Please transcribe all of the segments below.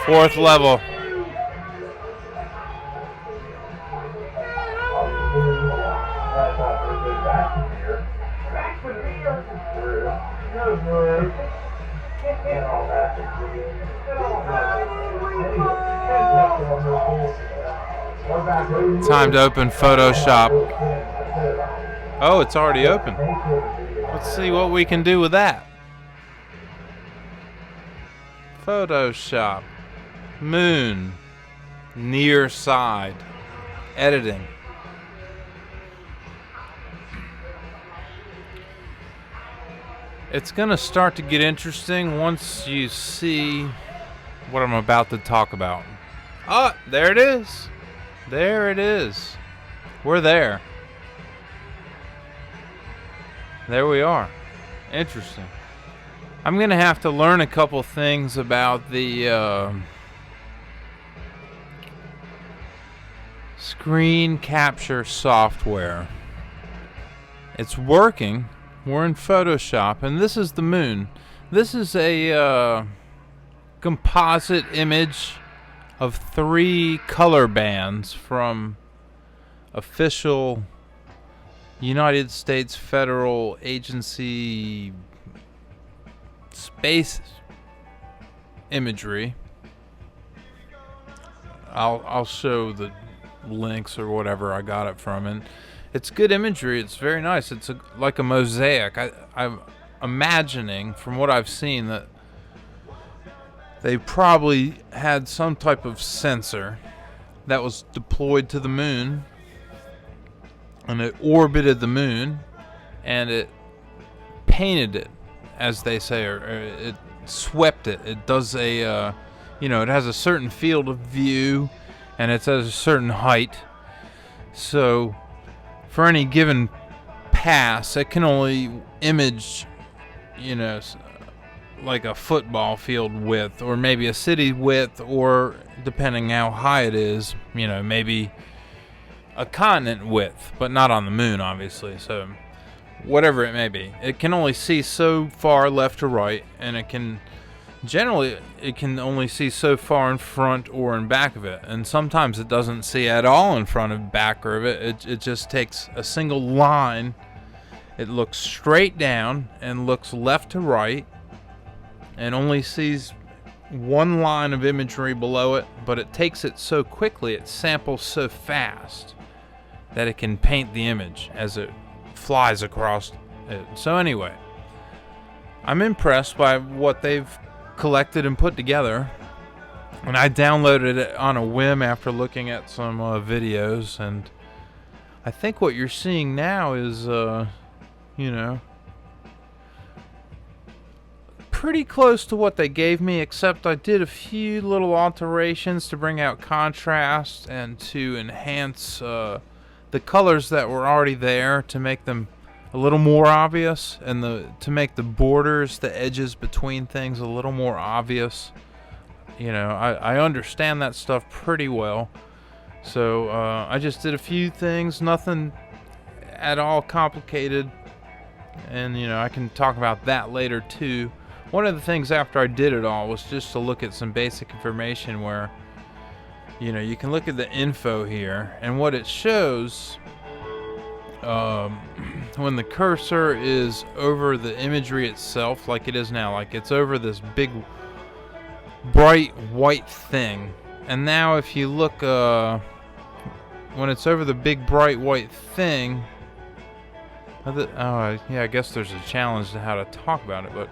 Fourth level. Time to open Photoshop. Oh, it's already open. Let's see what we can do with that. Photoshop. Moon. Near side. Editing. It's going to start to get interesting once you see what I'm about to talk about. Oh, there it is. There it is. We're there. There we are. Interesting. I'm going to have to learn a couple things about the screen capture software. It's working. We're in Photoshop, and this is the moon. This is a composite image of 3 color bands from official United States Federal Agency space imagery. I'll show the links or whatever I got it from, and it's good imagery. It's very nice. It's like a mosaic. I'm imagining from what I've seen that they probably had some type of sensor that was deployed to the moon, and it orbited the moon, and it painted it, as they say, or it swept it. It does a, it has a certain field of view, and it's at a certain height. So for any given pass, it can only image, like a football field width, or maybe a city width, or depending how high it is, maybe a continent width, but not on the moon, obviously. So whatever it may be, it can only see so far left or right, and it can only see so far in front or in back of it, and sometimes it doesn't see at all in front or back of it. It just takes a single line. It looks straight down and looks left to right, and only sees one line of imagery below it, but it takes it so quickly, it samples so fast that it can paint the image as it flies across it. So anyway, I'm impressed by what they've collected and put together, and I downloaded it on a whim after looking at some videos, and I think what you're seeing now is pretty close to what they gave me, except I did a few little alterations to bring out contrast and to enhance the colors that were already there, to make them a little more obvious, and to make the borders, the edges between things, a little more obvious. I understand that stuff pretty well, so I just did a few things, nothing at all complicated, and I can talk about that later too. One of the things after I did it all was just to look at some basic information where, you can look at the info here, and what it shows when the cursor is over the imagery itself, like it is now, like it's over this big bright white thing. And now if you look, when it's over the big bright white thing, I guess there's a challenge to how to talk about it, but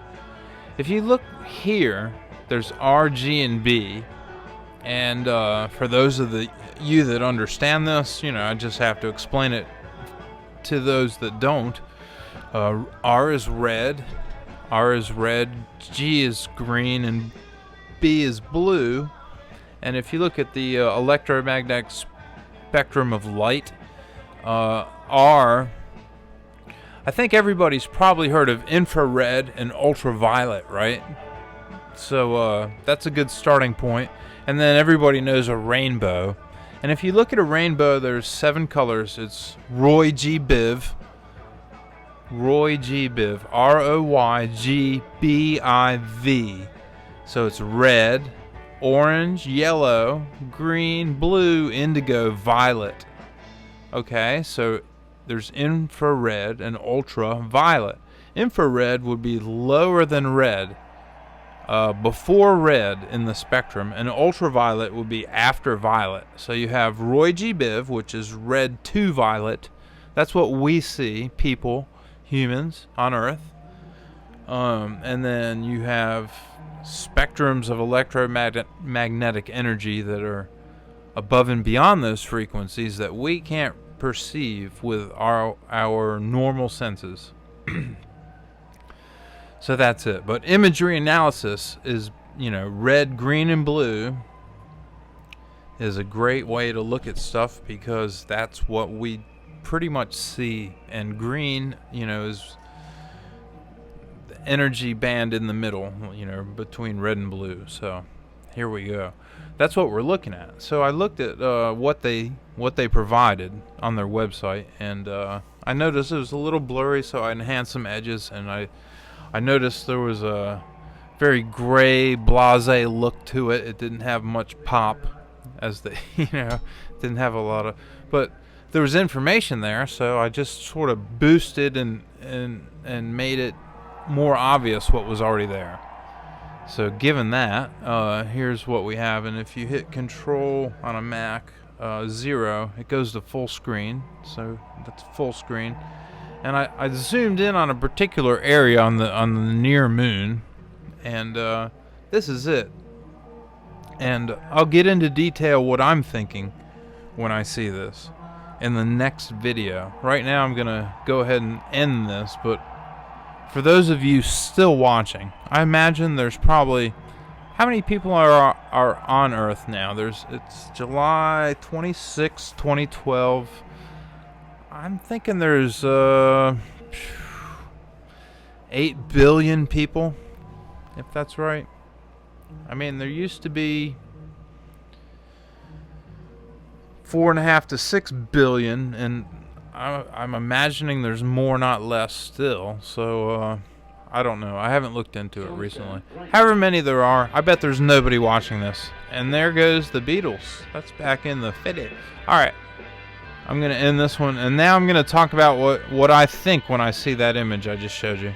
if you look here, there's R, G, and B, and for those of you that understand this, I just have to explain it to those that don't. R is red, G is green, and B is blue. And if you look at the electromagnetic spectrum of light, R, I think everybody's probably heard of infrared and ultraviolet, right? So that's a good starting point. And then everybody knows a rainbow. And if you look at a rainbow, there's 7 colors. It's Roy G. Biv. RoyGbiv, ROYGBIV. So it's red, orange, yellow, green, blue, indigo, violet. Okay, so there's infrared and ultraviolet. Infrared would be lower than red, before red in the spectrum, and ultraviolet would be after violet. So you have ROYGBIV, which is red to violet. That's what we see, people, humans on Earth. And then you have spectrums of electromagnetic energy that are above and beyond those frequencies that we can't perceive with our normal senses. So that's it. But imagery analysis is, red, green, and blue is a great way to look at stuff, because that's what we pretty much see. And green, is the energy band in the middle, between red and blue. So here we go. That's what we're looking at. So I looked at what they provided on their website, and I noticed it was a little blurry, so I enhanced some edges, and I noticed there was a very gray, blasé look to it. It didn't have much pop, as the didn't have a lot of, but there was information there, so I just sort of boosted and made it more obvious what was already there. So given that, here's what we have, and if you hit Control on a Mac 0, it goes to full screen. So that's full screen. And I zoomed in on a particular area on the near moon, and this is it. And I'll get into detail what I'm thinking when I see this in the next video. Right now I'm gonna go ahead and end this, but for those of you still watching, I imagine there's probably, how many people are on Earth now? It's July 26, 2012. I'm thinking there's 8 billion people, if that's right. I mean, there used to be 4.5 to 6 billion, and I'm imagining there's more, not less, still. So I don't know. I haven't looked into it recently. However many there are, I bet there's nobody watching this. And there goes the Beatles. That's back in the 50s. All right. I'm going to end this one, and now I'm going to talk about what I think when I see that image I just showed you.